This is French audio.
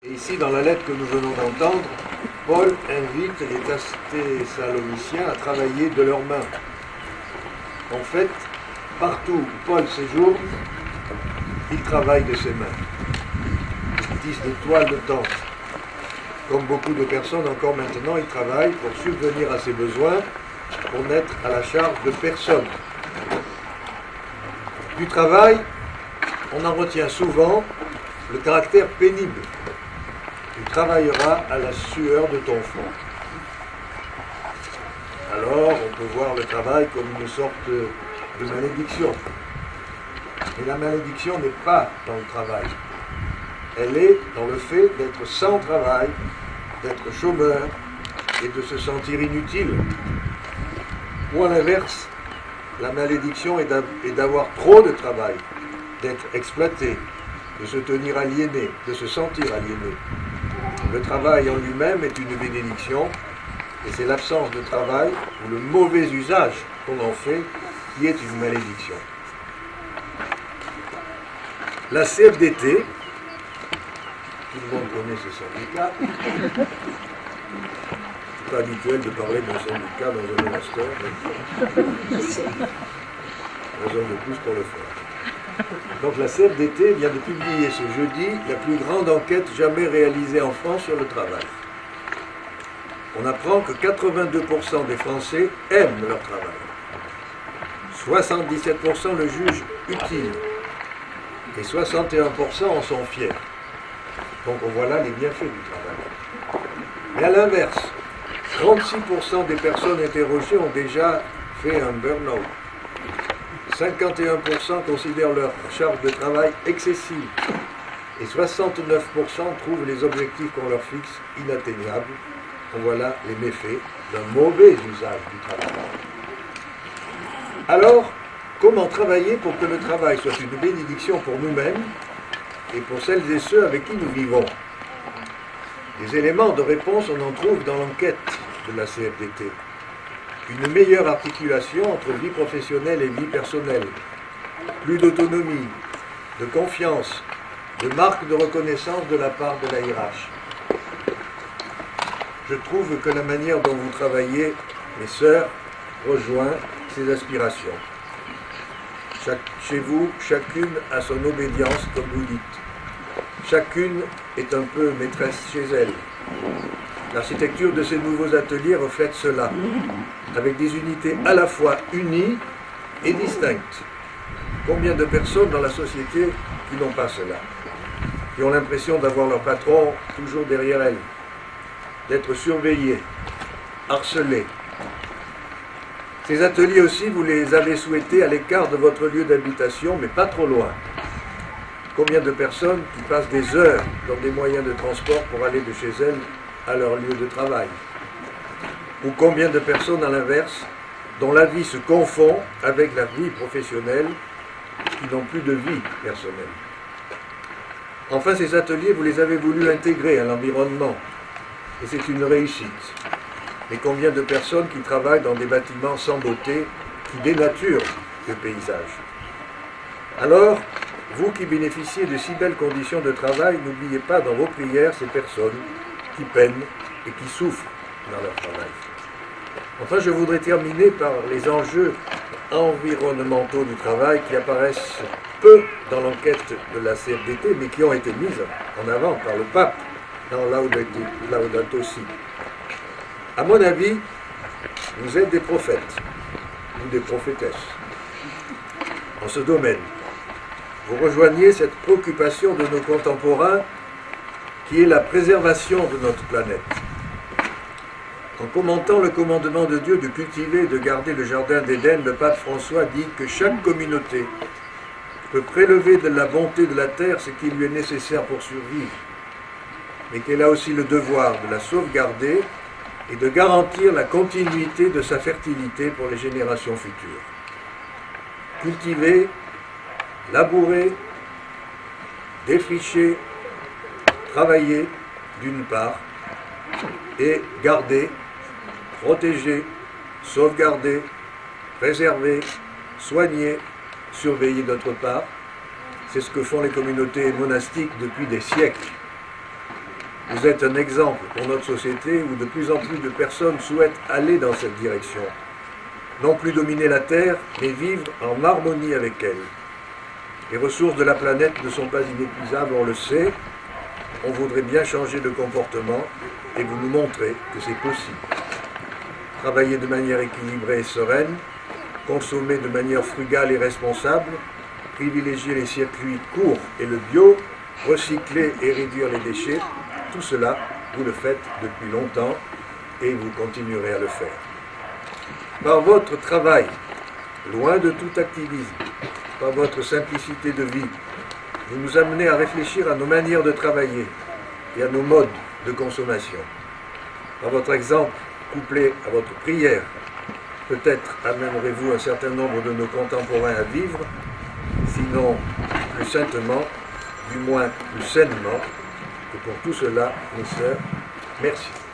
Et ici, dans la lettre que nous venons d'entendre, Paul invite les Thessaloniciens à travailler de leurs mains. En fait, partout où Paul séjourne, il travaille de ses mains. Il tisse des toiles de tente. Comme beaucoup de personnes encore maintenant, il travaille pour subvenir à ses besoins, pour n'être à la charge de personne. Du travail, on en retient souvent le caractère pénible. Tu travailleras à la sueur de ton front. Alors, on peut voir le travail comme une sorte de malédiction. Mais la malédiction n'est pas dans le travail. Elle est dans le fait d'être sans travail, d'être chômeur et de se sentir inutile. Ou à l'inverse, la malédiction est d'avoir trop de travail, d'être exploité, de se tenir aliéné, de se sentir aliéné. Le travail en lui-même est une bénédiction, et c'est l'absence de travail ou le mauvais usage qu'on en fait qui est une malédiction. La CFDT, tout le monde connaît ce syndicat, c'est pas habituel de parler d'un syndicat dans un monastère, mais raison de plus pour le faire. Donc la CFDT vient de publier ce jeudi la plus grande enquête jamais réalisée en France sur le travail. On apprend que 82% des Français aiment leur travail. 77% le jugent utile. Et 61% en sont fiers. Donc on voit là les bienfaits du travail. Mais à l'inverse, 36% des personnes interrogées ont déjà fait un burn-out. 51% considèrent leur charge de travail excessive et 69% trouvent les objectifs qu'on leur fixe inatteignables. On voit là les méfaits d'un mauvais usage du travail. Alors, comment travailler pour que le travail soit une bénédiction pour nous-mêmes et pour celles et ceux avec qui nous vivons? Des éléments de réponse, on en trouve dans l'enquête de la CFDT. Une meilleure articulation entre vie professionnelle et vie personnelle, plus d'autonomie, de confiance, de marque de reconnaissance de la part de la hiérarchie. Je trouve que la manière dont vous travaillez, mes sœurs, rejoint ces aspirations. Chez vous, chacune a son obédience, comme vous dites. Chacune est un peu maîtresse chez elle. L'architecture de ces nouveaux ateliers reflète cela, avec des unités à la fois unies et distinctes. Combien de personnes dans la société qui n'ont pas cela, qui ont l'impression d'avoir leur patron toujours derrière elles, d'être surveillées, harcelées. Ces ateliers aussi, vous les avez souhaités à l'écart de votre lieu d'habitation, mais pas trop loin. Combien de personnes qui passent des heures dans des moyens de transport pour aller de chez elles à leur lieu de travail? Ou combien de personnes, à l'inverse, dont la vie se confond avec la vie professionnelle, qui n'ont plus de vie personnelle? Enfin, ces ateliers, vous les avez voulu intégrer à l'environnement, et c'est une réussite. Mais combien de personnes qui travaillent dans des bâtiments sans beauté, qui dénaturent le paysage? Alors, vous qui bénéficiez de si belles conditions de travail, n'oubliez pas dans vos prières ces personnes qui peinent et qui souffrent dans leur travail. Enfin, je voudrais terminer par les enjeux environnementaux du travail qui apparaissent peu dans l'enquête de la CFDT, mais qui ont été mises en avant par le pape dans Laudato Si. À mon avis, vous êtes des prophètes ou des prophétesses en ce domaine. Vous rejoignez cette préoccupation de nos contemporains qui est la préservation de notre planète. En commentant le commandement de Dieu de cultiver et de garder le jardin d'Éden, le pape François dit que chaque communauté peut prélever de la bonté de la terre ce qui lui est nécessaire pour survivre, mais qu'elle a aussi le devoir de la sauvegarder et de garantir la continuité de sa fertilité pour les générations futures. Cultiver, labourer, défricher, travailler d'une part, et garder, protéger, sauvegarder, préserver, soigner, surveiller d'autre part. C'est ce que font les communautés monastiques depuis des siècles. Vous êtes un exemple pour notre société où de plus en plus de personnes souhaitent aller dans cette direction. Non plus dominer la Terre, mais vivre en harmonie avec elle. Les ressources de la planète ne sont pas inépuisables, on le sait. On voudrait bien changer de comportement et vous nous montrer que c'est possible. Travailler de manière équilibrée et sereine, consommer de manière frugale et responsable, privilégier les circuits courts et le bio, recycler et réduire les déchets, tout cela, vous le faites depuis longtemps et vous continuerez à le faire. Par votre travail, loin de tout activisme, par votre simplicité de vie, vous nous amenez à réfléchir à nos manières de travailler et à nos modes de consommation. Par votre exemple, couplé à votre prière, peut-être amènerez-vous un certain nombre de nos contemporains à vivre, sinon plus saintement, du moins plus sainement. Et pour tout cela, mes sœurs, merci.